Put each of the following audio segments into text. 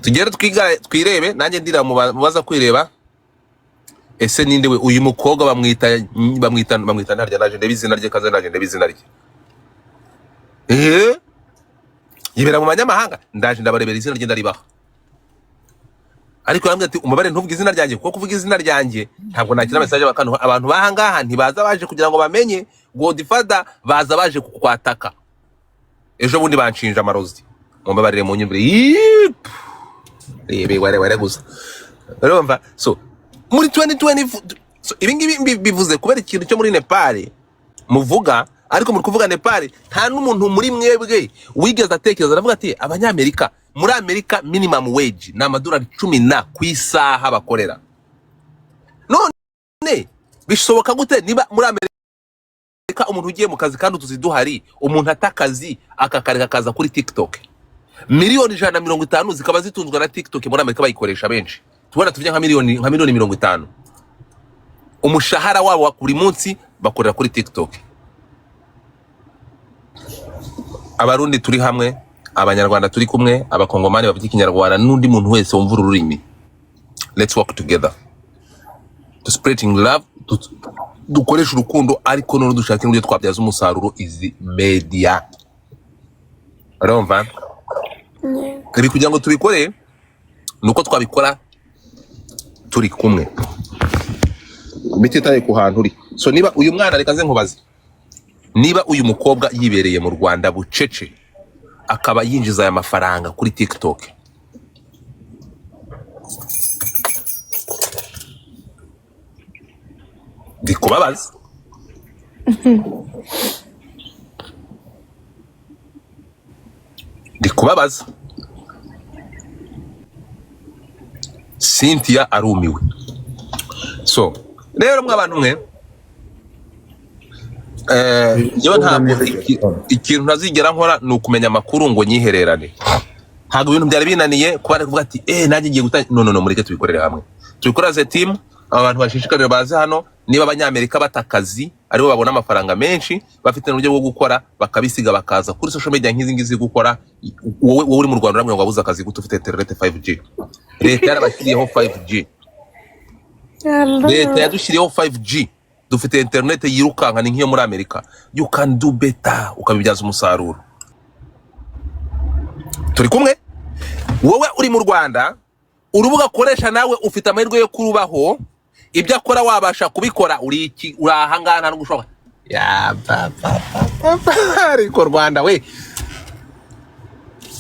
tugere twirebe nanjye ndira mubaza kwireba ese ninde we uyu mukobwa bamwita ntarya naje ndebizina rye kaze naje ndebizina rye yibera mu banyamahanga ndaje ndabarebera izina rye ndaribaha ariko yambwiye ati umubare ntuvuge izina ryanjye kuko kuvuga izina ryanjye ntabwo nakira message abantu bahangaha ntibaza baje kugira ngo bamenye Godfather baza baje kukwataka ejo bundi banshinja amarozi mumbabarire mu nyumvire ware gusa urumva so muri 2020 so ibingibi bivuze kubera ikintu cyo muri Nepal muvuga ariko muri kuvuga Nepal nta n'umuntu muri mwebwe wigeze atekereza aravuga ati abanyamerika muri Amerika minimum wage na amadolari 10 ku isaha bakorera none bishoboka gute niba muri Amerika umuntu ugiye mu kazi kandi utuziduhari umuntu atakazi akakareka kaza kuri TikTok miliyoni 150 zikaba zitunzwe na TikTok muri Amerika bayikoresha benshi tubona tuvye nka miliyoni 50 umushahara wabo wa buri munsi bakorera kuri TikTok abarundi turi hamwe abanyarwanda turi kumwe abakongomani bavuga ikinyarwanda n'undi muntu wese wumva ururimi let's work together to spreading love dukoresha urukundo ariko none dushaka n'uburyo twabyaza umusaruro izi media urumva kuri kugira ngo tubikore nuko twabikora turi kumwe bititaye ku hantu uri so niba uyu mwana reka nze nkubaze niba uyu mukobwa yibereye mu Rwanda bucece akaba yinjiza aya mafaranga kuri TikTok dikubabaza dikubabaza Cynthia arumiwe so rero mw'abantu mwe yo ntabwo ikintu ntazigera nkora ni ukumenya amakuru ngo nyihererane ntabwo ibintu byari binaniye kuba kuvuga ati nanjye ngiye no mureke tubikorere hamwe tubikora as a team abantu bashishikarira baze hano niba abanyamerika batakazi aribo babona amafaranga menshi bafite n'uburyo bwo gukora bakabisiga bakaza kuri social media nk'izi ngizi gukora wowe uri mu Rwanda uramwe ngo wabuze akazi gute ufite internet 5G leta yarabashyiriyeho 5G leta yadushyiriyeho 5G dufite internet yirukanka ni nk'iyo muri Amerika you can do better ukabibyaza umusaruro turi kumwe wowe uri mu Rwanda urubuga koresha nawe ufite amahirwe yo kurubaho ibyo akora wabasha kubikora uri ahangana no gushoka ya ariko Rwanda we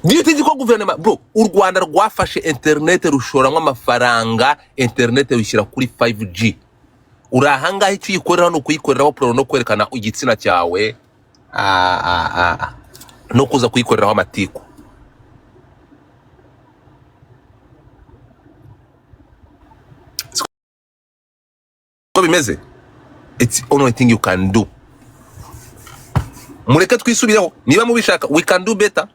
Niyutinzi ko guverinoma bro u Rwanda rwafashe internet rushoramwe amafaranga internet rushyira kuri 5G urahanga icyo uyikorera no kuyikoreraho pro no kwerekana igitsina cyawe no kuza kuyikoreraho amatiku ko bimeze it's only thing you can do mureke twisubireho niba mubishaka we can do better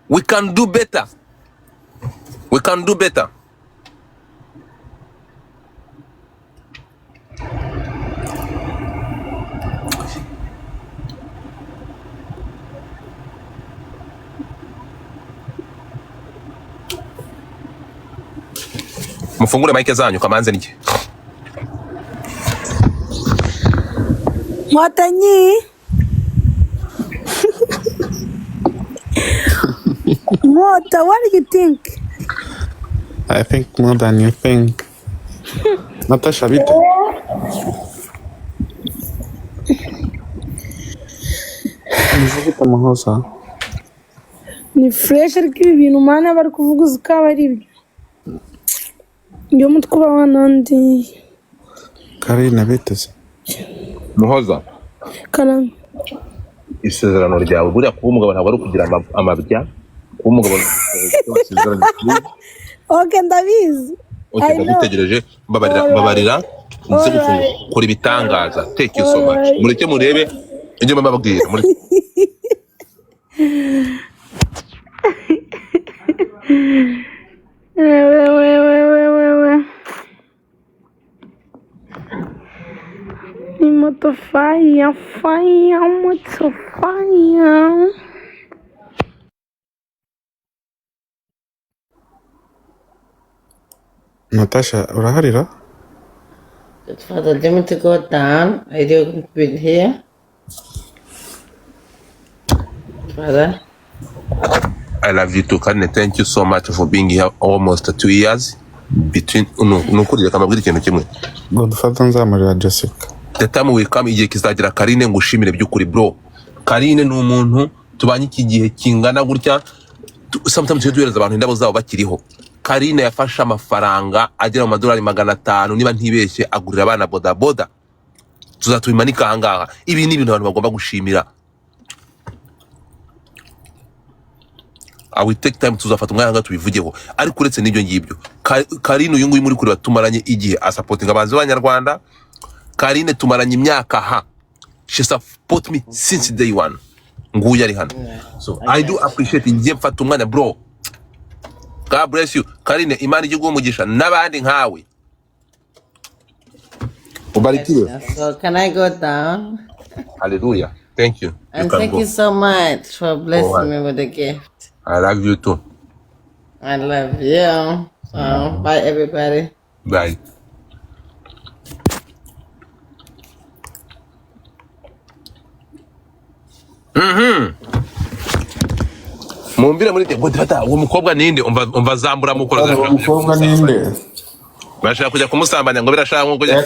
we can do better we can do better mufungure mike zanyu kamanze nike Mwatanyi Mota, what do you think? I think more than you think. Natasha, bite? Nizigita mahosa. Ni fresh ariko ibi bintu mana bari kuvuguza ukaba ari ibyo. Ndio mutkuba wanandi. Karina biteze. Muhoza Kana isezerano ryawe buriya kuba umugabo ntabwo ari kugira amabya kuba umugabo Okay, ndabizi. Ndabitegereje mbabarira nze gukora ibitangaza thank you so much mureke murebe ibyo mbababwira muri Muito faia, muito faia. Natasha, uraharira? Father, do you want me to go down? Are you with here? Father? I love you too, Karine. Thank you so much for being here almost 2 years. Between nukurira kamabwira ikintu kimwe. Godfather nzamurira Jessica. The time we come igihe kizagira Karine ngushimire by'ukuri bro. Karine ni umuntu tubanye iki gihe kingana gutya. Sometimes you duhereza abantu indabo zabo bakiriho. Karine yafashe amafaranga agera mu madolari 500 niba ntibeshye agurira abana boda boda. Tuzatubimanika ahangaha. Ibi ni ibintu abantu bagomba gushimira. I will take time tuzafata umwanya nga tubivugeho ariko uretse n'ibyo ngibyo Karine uyu nguyu muri kuri batumaranye igihe supporting abazi b'Abanyarwanda. Karine tumaranye imyaka ha, she support me since day one. Nguyu ari hano, so I do appreciate ngiye mfata umwanya bro. God bless you Karine, Imana ijye umugisha n'abandi nkawe ubarikiwe. So can I go down? Hallelujah, thank you. And can thank go. you so much for blessing Alright. me with a gift. I love you too. I love you. So bye everybody. Bye. Mumbira muri ngo data uwo mukobwa ninde umva zambura mukora Umukobwa ninde? bashaka kujya kumusambanya ngo birashaka ngo kujya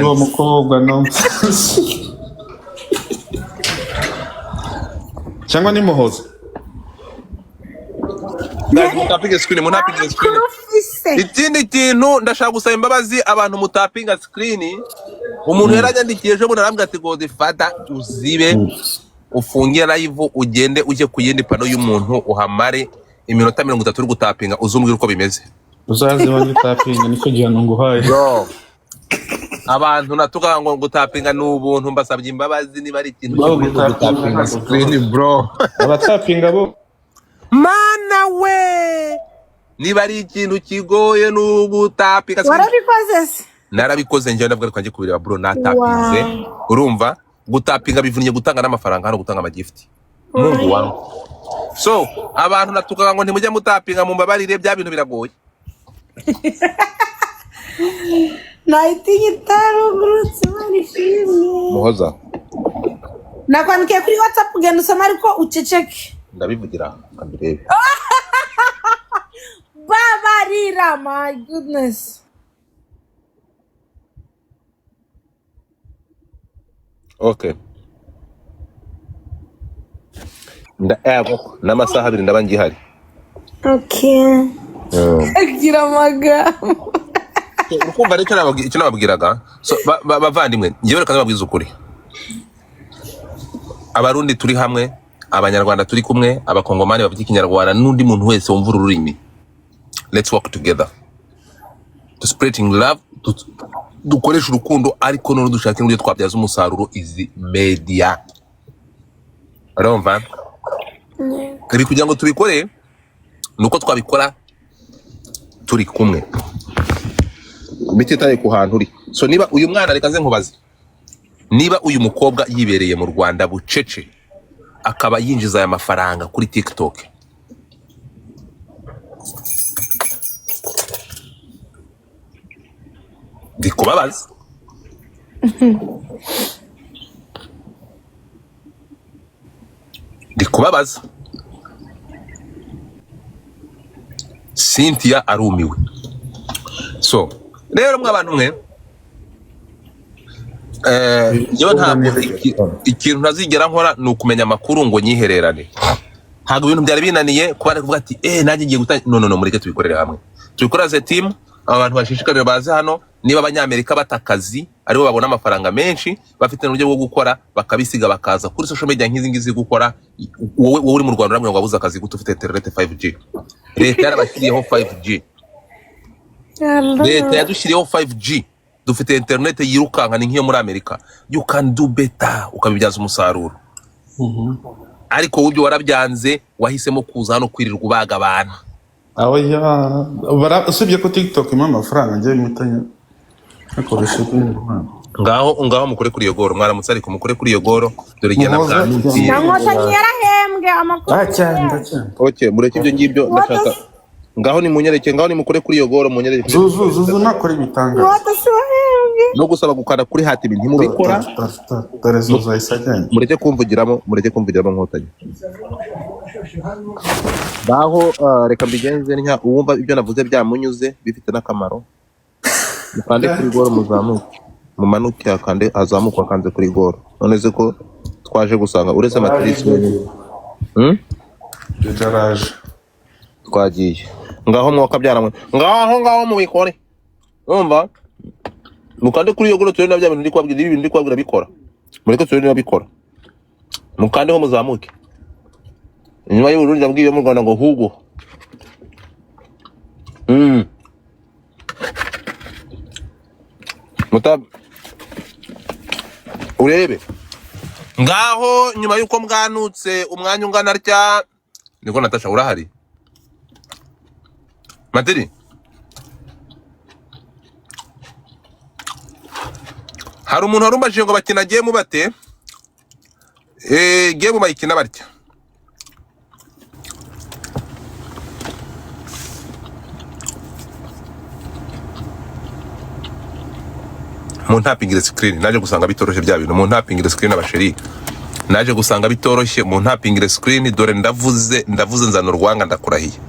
Uwo mukobwa no. Cyangwa ni Muhoza? mutapinga screen munapinga screen. Ikindi kintu ndashaka gusaba imbabazi abantu mutapinga screen. Umuntu yaranyandikiye ejo bundi arambwira ati Godfather uzibe ufungiye live ugende ujye ku yindi pano y'umuntu uhamare iminota 30 uri gutapinga uzumbwira uko bimeze. Uzaze wanyitapinga nicyo gihano nguhaye. Bro, abantu natuka ngo gutapinga n'ubuntu mbasabye imbabazi niba ari ikintu Bro, gutapinga screen bro. Abatapinga bo Mana we niba ari ikintu kigoye n'ugutapinga warabikoze se? narabikoze njye ndavuga ko njye kubireba bro natapinze. Urumva gutapinga bivunnye gutanga n'amafaranga hano gutanga amagifti. Mungu wangu. So abantu natuka ngo ntimujye mutapinga mu mbabarire bya bintu biragoye. Naitingi tarugurutse mari filimi. Muhoza Nakwandikiye kuri WhatsApp ugenda usoma ariko uceceke. ndabivugira ambirebe. Babarira, my goodness. Okay. Ego n'amasaha 2 ndaba ngihari. Okay. Agira amagambo. Ukumva rero icyo nababwiraga. So bavandimwe ngiye reka nababwiza ukuri. Abarundi turi hamwe, Abanyarwanda turi kumwe, Abakongomani bavuga Ikinyarwanda n'undi muntu wese wumva ururimi. Let's work together to spreading love, dukoresha urukundo ariko none dushaka n'uburyo twabyaza umusaruro izi media. Urumva? Ibi kugira ngo tubikore nuko twabikora turi kumwe. Mititaye ku hantu uri. So niba uyu mwana reka nze nkubaze. Niba uyu mukobwa yibereye mu Rwanda bucece akaba yinjiza aya mafaranga kuri TikTok, dikubabaza dikubabaza Cynthia arumiwe. So rero mwabantu mwe yo ntabwo ikintu ntazigera nkora ni ukumenya amakuru ngo nyihererane. Ntabwo ibintu byari binaniye kuba kuvuga ati nanjye ngiye gutanga no mureke tubikorere hamwe. Tubikorera as a team, abantu bashishikarira baze hano niba Abanyamerika batakazi aribo babona amafaranga menshi bafite n'uburyo bwo gukora bakabisiga bakaza kuri social media nk'izi ngizi gukora. Wowe uri mu Rwanda uramwe ngo wabuze akazi gute ufite internet 5G. Leta yarabashyiriyeho 5G. Leta yadushyiriyeho 5G. Dufite internet yirukanka ni nk'iyo muri Amerika. You can do better ukabibyaza umusaruro. Ariko ubyo warabyanze wahisemo kuza hano kwirirwa ubaga abantu. aho ya usibye ko TikTok impa amafaranga ngiye mitanya akoresha ngaho mukore kuri iyo goro mwaramutse ariko mukore kuri iyo goro dore igena bwanti Nangota nyarahembwe amakuru. cyane. Okay mureke ibyo ngibyo ndashaka ngaho ni munyereke, ngaho ni mukore kuri iyo goro munyereke. Zuzu nakora ibitangaza. No gusaba gukanda kuri hati ibintu ntimubikora. Dore Zuzu ayisajyanye. Mureke kumvugiramo Nkotanyi. Ngaho reka mbigenze ntya uwumva ibyo navuze byamunyuze bifite n'akamaro. Mukande kuri goro muzamuke. Mumanuke akande azamuka akanze kuri goro. Noneze ko twaje gusanga uretse matrice. Garage. Twagiye. Ngaho mwaka byaramwe. Ngaho mubikore. Umva? Mukande kuri iyo goro turi nabya bintu ndi kwabwira bikora. Mureke turi nabikora. Mukande ho muzamuke. Inyuma y'uburundi yabwiye mu Rwanda ngo hugo. Mutab urebe. Ngaho nyuma yuko mwanutse umwanya ungana rya niko Natasha urahari. Materi. Hari umuntu warumbaje ngo bakina game bate? Game bayikina barya. Mu ntapingire screen naje gusanga bitoroshye bya bintu mu ntapingire screen abasheri. Naje gusanga bitoroshye mu ntapingire screen dore ndavuze nzana urwanga ndakurahiye.